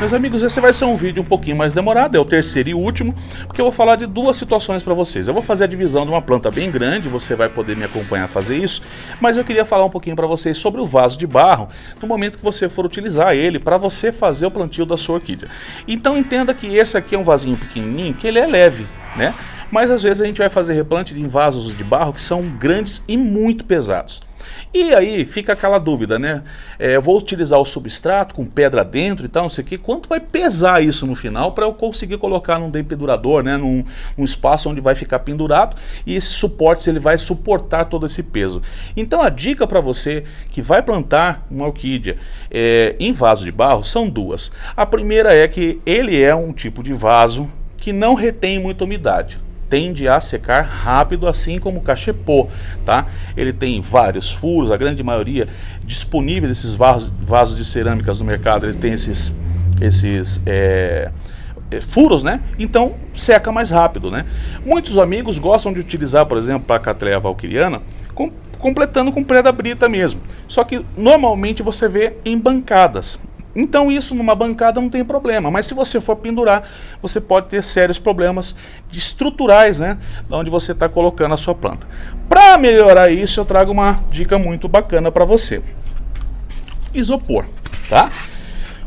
Meus amigos, esse vai ser um vídeo um pouquinho mais demorado, é o terceiro e último, porque eu vou falar de duas situações para vocês. Eu vou fazer a divisão de uma planta bem grande, você vai poder me acompanhar a fazer isso, mas eu queria falar um pouquinho para vocês sobre o vaso de barro, no momento que você for utilizar ele, para você fazer o plantio da sua orquídea. Então entenda que esse aqui é um vasinho pequenininho, que ele é leve, né? Mas às vezes a gente vai fazer replante em vasos de barro que são grandes e muito pesados. E aí fica aquela dúvida, né? Eu vou utilizar o substrato com pedra dentro e tal, não sei o que. Quanto vai pesar isso no final para eu conseguir colocar num dependurador, né? Num espaço onde vai ficar pendurado e esse suporte, ele vai suportar todo esse peso. Então a dica para você que vai plantar uma orquídea em vaso de barro são duas. A primeira é que ele é um tipo de vaso que não retém muita umidade. Tende a secar rápido, assim como o cachepô, tá? Ele tem vários furos, a grande maioria disponível desses vasos de cerâmicas no mercado, ele tem esses furos, né? Então seca mais rápido, né? Muitos amigos gostam de utilizar, por exemplo, a Cattleya valkyriana, completando com preda brita mesmo. Só que normalmente você vê em bancadas. Então isso numa bancada não tem problema, mas se você for pendurar, você pode ter sérios problemas estruturais, né, onde você está colocando a sua planta. Para melhorar isso, eu trago uma dica muito bacana para você. Isopor, tá?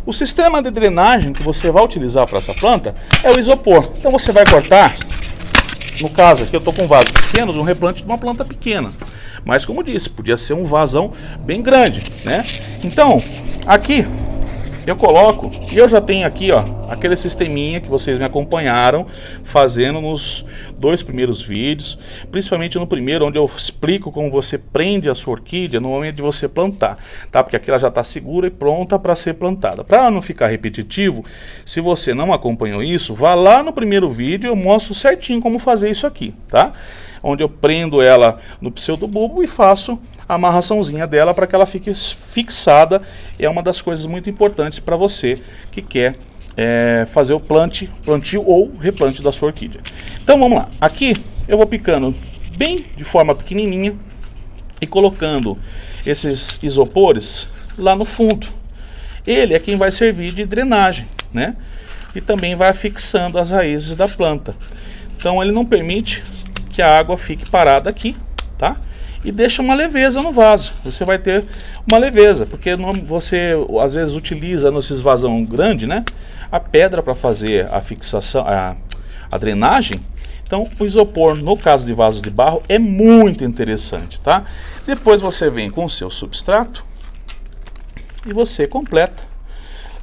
O sistema de drenagem que você vai utilizar para essa planta é o isopor. Então você vai cortar, no caso aqui eu estou com um vaso pequeno, de um replante de uma planta pequena. Mas como disse, podia ser um vasão bem grande, né? Então, aqui eu coloco, e eu já tenho aqui, ó, aquele sisteminha que vocês me acompanharam fazendo nos dois primeiros vídeos, principalmente no primeiro, onde eu explico como você prende a sua orquídea no momento de você plantar, tá? Porque aqui ela já está segura e pronta para ser plantada. Para não ficar repetitivo, se você não acompanhou isso, vá lá no primeiro vídeo, eu mostro certinho como fazer isso aqui, tá? Onde eu prendo ela no pseudobulbo e faço a amarraçãozinha dela para que ela fique fixada. É uma das coisas muito importantes para você que quer fazer o plantio ou replante da sua orquídea. Então vamos lá, aqui eu vou picando bem de forma pequenininha e colocando esses isopores lá no fundo. Ele é quem vai servir de drenagem, né? E também vai fixando as raízes da planta. Então ele não permite que a água fique parada aqui, tá? E deixa uma leveza no vaso. Você vai ter uma leveza, porque você às vezes utiliza nesses vasão grande, né, a pedra para fazer a fixação, a drenagem. Então o isopor, no caso de vasos de barro, é muito interessante, tá? Depois você vem com o seu substrato e você completa.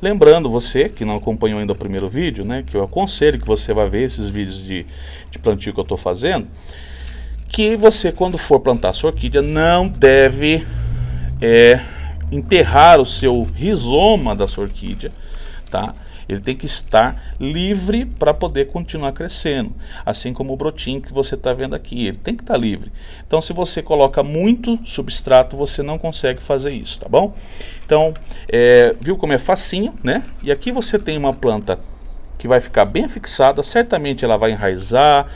Lembrando, você que não acompanhou ainda o primeiro vídeo, né, que eu aconselho que você vá ver esses vídeos de plantio que eu estou fazendo, que você, quando for plantar sua orquídea, não deve enterrar o seu rizoma da sua orquídea, tá? Ele tem que estar livre para poder continuar crescendo, assim como o brotinho que você está vendo aqui, ele tem que estar livre. Então se você coloca muito substrato, você não consegue fazer isso, tá bom? Então, viu como é facinho, né? E aqui você tem uma planta que vai ficar bem fixada, certamente ela vai enraizar.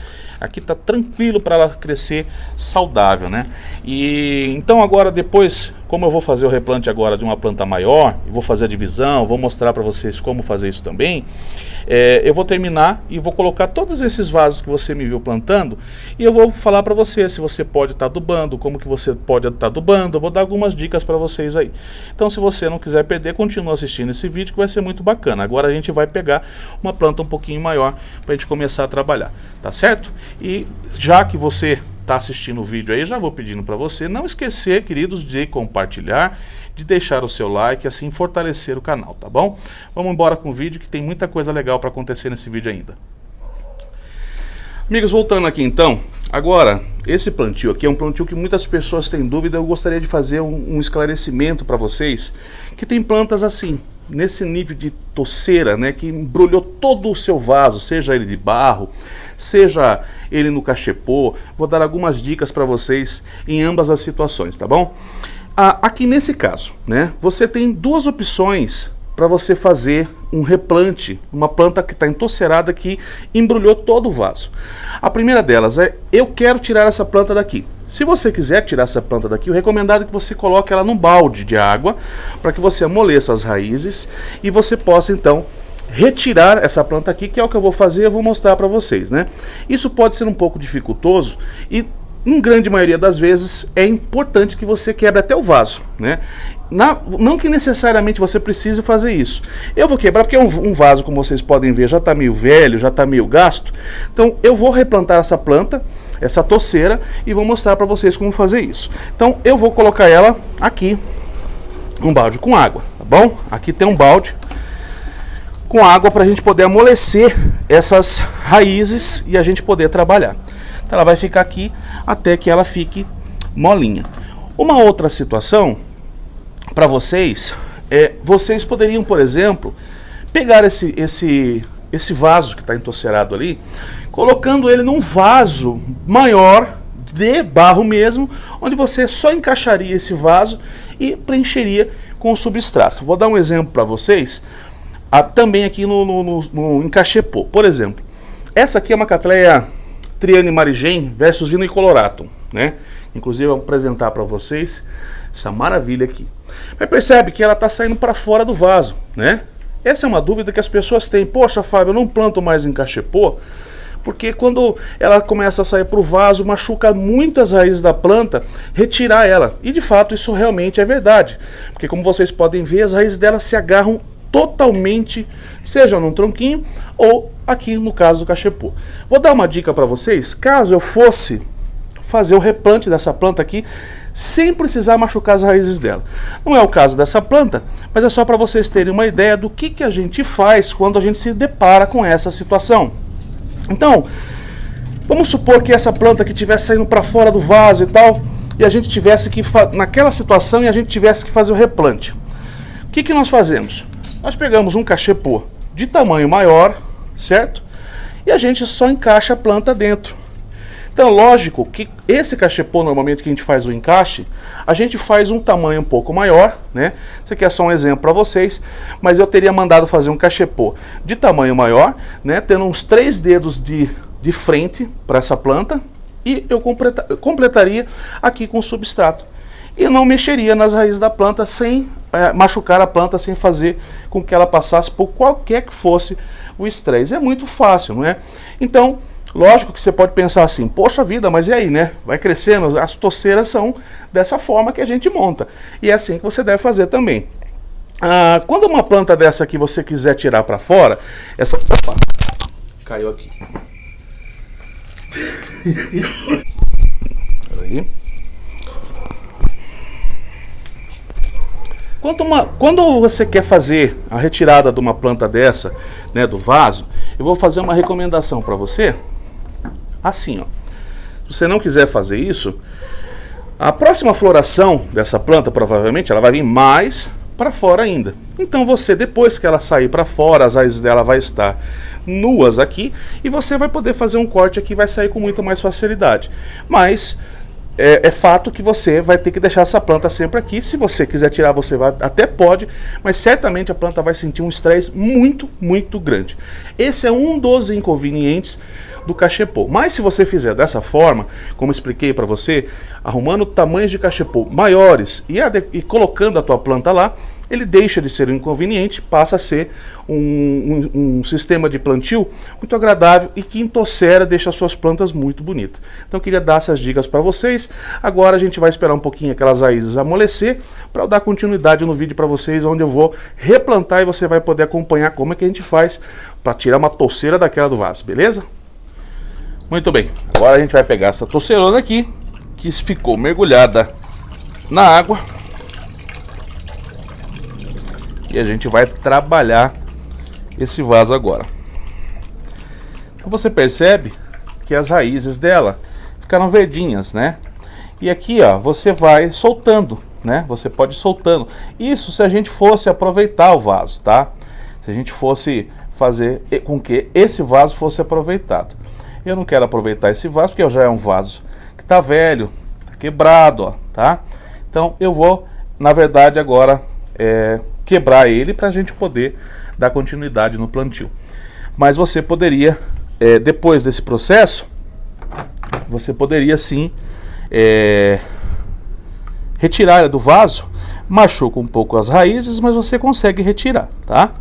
Aqui está tranquilo para ela crescer saudável, né? E então agora depois, como eu vou fazer o replante agora de uma planta maior, e vou fazer a divisão, vou mostrar para vocês como fazer isso também, eu vou terminar e vou colocar todos esses vasos que você me viu plantando, e eu vou falar para você se você pode estar adubando, como que você pode estar adubando, eu vou dar algumas dicas para vocês aí. Então se você não quiser perder, continua assistindo esse vídeo que vai ser muito bacana. Agora a gente vai pegar uma planta um pouquinho maior para a gente começar a trabalhar, tá certo? E já que você está assistindo o vídeo aí, já vou pedindo para você não esquecer, queridos, de compartilhar, de deixar o seu like, assim fortalecer o canal, tá bom? Vamos embora com o vídeo que tem muita coisa legal para acontecer nesse vídeo ainda. Amigos, voltando aqui então, agora esse plantio aqui é um plantio que muitas pessoas têm dúvida. Eu gostaria de fazer um esclarecimento para vocês, que tem plantas assim, nesse nível de toceira, né, que embrulhou todo o seu vaso, seja ele de barro, seja ele no cachepô. Vou dar algumas dicas para vocês em ambas as situações, tá bom? Aqui nesse caso, né, você tem duas opções para você fazer um replante, uma planta que está entocerada, que embrulhou todo o vaso. A primeira delas é: eu quero tirar essa planta daqui. Se você quiser tirar essa planta daqui, o recomendado é que você coloque ela num balde de água, para que você amoleça as raízes e você possa então retirar essa planta aqui, que é o que eu vou fazer, eu vou mostrar para vocês, né? Isso pode ser um pouco dificultoso e em grande maioria das vezes é importante que você quebre até o vaso, né? Não que necessariamente você precise fazer isso. Eu vou quebrar porque um vaso, como vocês podem ver, já está meio velho, já está meio gasto. Então eu vou replantar essa planta, essa toceira, e vou mostrar para vocês como fazer isso. Então eu vou colocar ela aqui, um balde com água, tá bom? Aqui tem um balde com água para a gente poder amolecer essas raízes e a gente poder trabalhar. Então ela vai ficar aqui até que ela fique molinha. Uma outra situação para vocês vocês poderiam, por exemplo, pegar esse vaso que está entocerado ali, colocando ele num vaso maior de barro mesmo, onde você só encaixaria esse vaso e preencheria com o substrato. Vou dar um exemplo para vocês, também aqui no Encachepô. Por exemplo, essa aqui é uma Cattleya Triane Marigen versus Vino Coloratum, né? Inclusive eu vou apresentar para vocês essa maravilha aqui. Mas percebe que ela está saindo para fora do vaso, né? Essa é uma dúvida que as pessoas têm. Poxa, Fábio, eu não planto mais Encachepô, porque quando ela começa a sair para o vaso, machuca muito as raízes da planta, retirar ela. E de fato isso realmente é verdade, porque como vocês podem ver, as raízes dela se agarram totalmente, seja num tronquinho ou aqui no caso do cachepô. Vou dar uma dica para vocês, caso eu fosse fazer o replante dessa planta aqui, sem precisar machucar as raízes dela. Não é o caso dessa planta, mas é só para vocês terem uma ideia do que a gente faz quando a gente se depara com essa situação. Então, vamos supor que essa planta que estivesse saindo para fora do vaso e tal, e a gente tivesse que, naquela situação, e a gente tivesse que fazer o replante. O que nós fazemos? Nós pegamos um cachepô de tamanho maior, certo? E a gente só encaixa a planta dentro. Então, lógico que esse cachepô, normalmente que a gente faz o encaixe, a gente faz um tamanho um pouco maior, né? Isso aqui é só um exemplo para vocês, mas eu teria mandado fazer um cachepô de tamanho maior, né? Tendo uns 3 dedos de frente para essa planta, e eu completaria aqui com substrato. E não mexeria nas raízes da planta sem machucar a planta, sem fazer com que ela passasse por qualquer que fosse o estresse. É muito fácil, não é? Então, lógico que você pode pensar assim, poxa vida, mas e aí, né? Vai crescendo, as toceiras são dessa forma que a gente monta. E é assim que você deve fazer também. Quando uma planta dessa aqui você quiser tirar para fora, essa... Opa, caiu aqui. Peraí. Quando você quer fazer a retirada de uma planta dessa, né, do vaso, eu vou fazer uma recomendação para você, assim, ó. Se você não quiser fazer isso, a próxima floração dessa planta, provavelmente, ela vai vir mais para fora ainda. Então você, depois que ela sair para fora, as raízes dela vai estar nuas aqui, e você vai poder fazer um corte aqui, vai sair com muito mais facilidade. Mas... É fato que você vai ter que deixar essa planta sempre aqui. Se você quiser tirar, você até pode, mas certamente a planta vai sentir um estresse muito, muito grande. Esse é um dos inconvenientes do cachepô. Mas se você fizer dessa forma, como expliquei para você, arrumando tamanhos de cachepô maiores e colocando a tua planta lá, ele deixa de ser um inconveniente, passa a ser um sistema de plantio muito agradável e que entocera, deixa as suas plantas muito bonitas. Então eu queria dar essas dicas para vocês. Agora a gente vai esperar um pouquinho aquelas raízes amolecer para eu dar continuidade no vídeo para vocês, onde eu vou replantar e você vai poder acompanhar como é que a gente faz para tirar uma toceira daquela do vaso, beleza? Muito bem, agora a gente vai pegar essa toceirona aqui, que ficou mergulhada na água, e a gente vai trabalhar esse vaso agora. Então você percebe que as raízes dela ficaram verdinhas, né? E aqui, ó, você vai soltando, né? Você pode ir soltando. Isso se a gente fosse aproveitar o vaso, tá? Se a gente fosse fazer com que esse vaso fosse aproveitado. Eu não quero aproveitar esse vaso porque já é um vaso que tá velho, tá quebrado, ó, tá? Então eu vou, na verdade, agora quebrar ele para a gente poder dar continuidade no plantio. Mas você poderia, depois desse processo, você poderia sim retirar ela do vaso. Machuca um pouco as raízes, mas você consegue retirar, tá?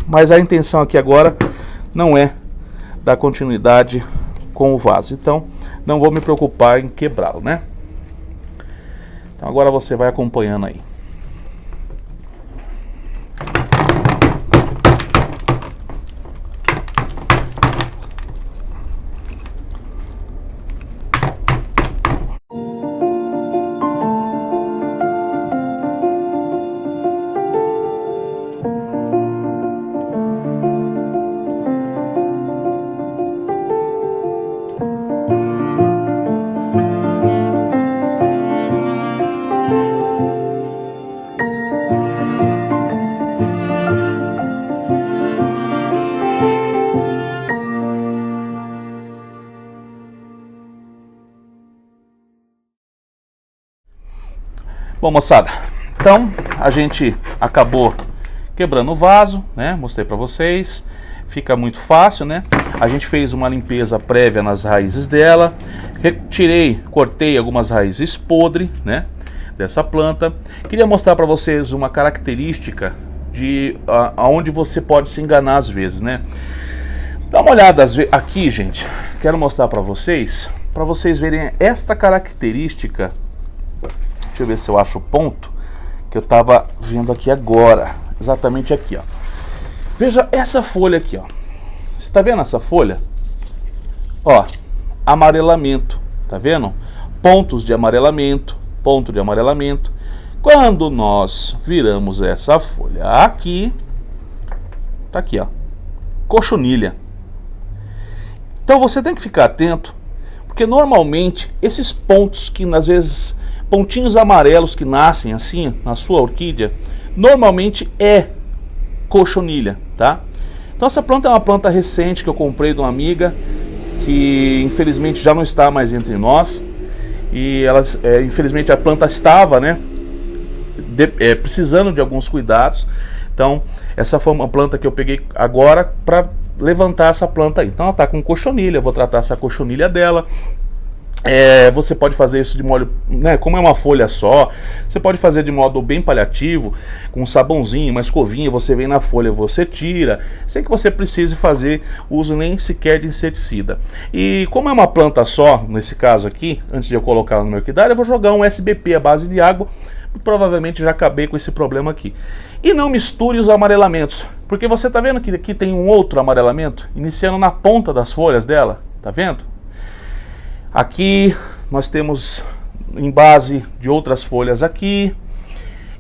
Mas a intenção aqui agora não é dar continuidade com o vaso, então não vou me preocupar em quebrá-lo, né? Então agora você vai acompanhando aí. Bom, moçada, então a gente acabou quebrando o vaso, né? Mostrei pra vocês, fica muito fácil, né? A gente fez uma limpeza prévia nas raízes dela, retirei, cortei algumas raízes podres, né? Dessa planta. Queria mostrar pra vocês uma característica de aonde você pode se enganar às vezes, né? Dá uma olhada aqui, gente. Quero mostrar pra vocês verem esta característica. Deixa eu ver se eu acho o ponto que eu estava vendo aqui agora. Exatamente aqui, ó. Veja essa folha aqui, ó. Você está vendo essa folha? Ó, amarelamento. Tá vendo? Pontos de amarelamento, ponto de amarelamento. Quando nós viramos essa folha aqui, tá aqui, ó. Cochonilha. Então você tem que ficar atento, porque normalmente esses pontos que às vezes pontinhos amarelos que nascem assim na sua orquídea, normalmente é cochonilha, tá? Então essa planta é uma planta recente que eu comprei de uma amiga que infelizmente já não está mais entre nós, e infelizmente a planta estava, né, precisando de alguns cuidados. Então essa foi uma planta que eu peguei agora para levantar essa planta aí. Então ela está com cochonilha, eu vou tratar essa cochonilha dela. Você pode fazer isso de modo, né, como é uma folha só, você pode fazer de modo bem paliativo, com um sabãozinho, uma escovinha, você vem na folha, você tira, sem que você precise fazer uso nem sequer de inseticida. E como é uma planta só, nesse caso aqui, antes de eu colocar no meu orquidário, eu vou jogar um SBP à base de água, provavelmente já acabei com esse problema aqui. E não misture os amarelamentos, porque você está vendo que aqui tem um outro amarelamento, iniciando na ponta das folhas dela, tá vendo? Aqui nós temos em base de outras folhas aqui.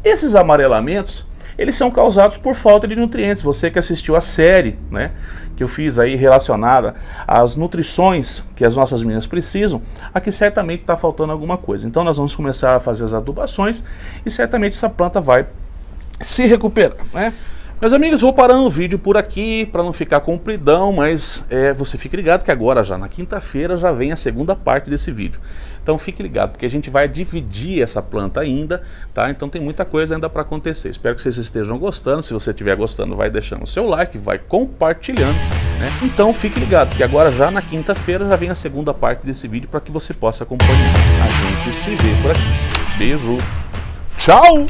Esses amarelamentos, eles são causados por falta de nutrientes. Você que assistiu a série, né, que eu fiz aí relacionada às nutrições que as nossas meninas precisam, aqui certamente está faltando alguma coisa. Então nós vamos começar a fazer as adubações e certamente essa planta vai se recuperar, né? Meus amigos, vou parando o vídeo por aqui para não ficar compridão, mas você fique ligado que agora, já na quinta-feira, já vem a segunda parte desse vídeo. Então fique ligado, porque a gente vai dividir essa planta ainda, tá? Então tem muita coisa ainda para acontecer. Espero que vocês estejam gostando. Se você estiver gostando, vai deixando o seu like, vai compartilhando, né? Então fique ligado, que agora já na quinta-feira já vem a segunda parte desse vídeo para que você possa acompanhar. A gente se vê por aqui. Beijo. Tchau!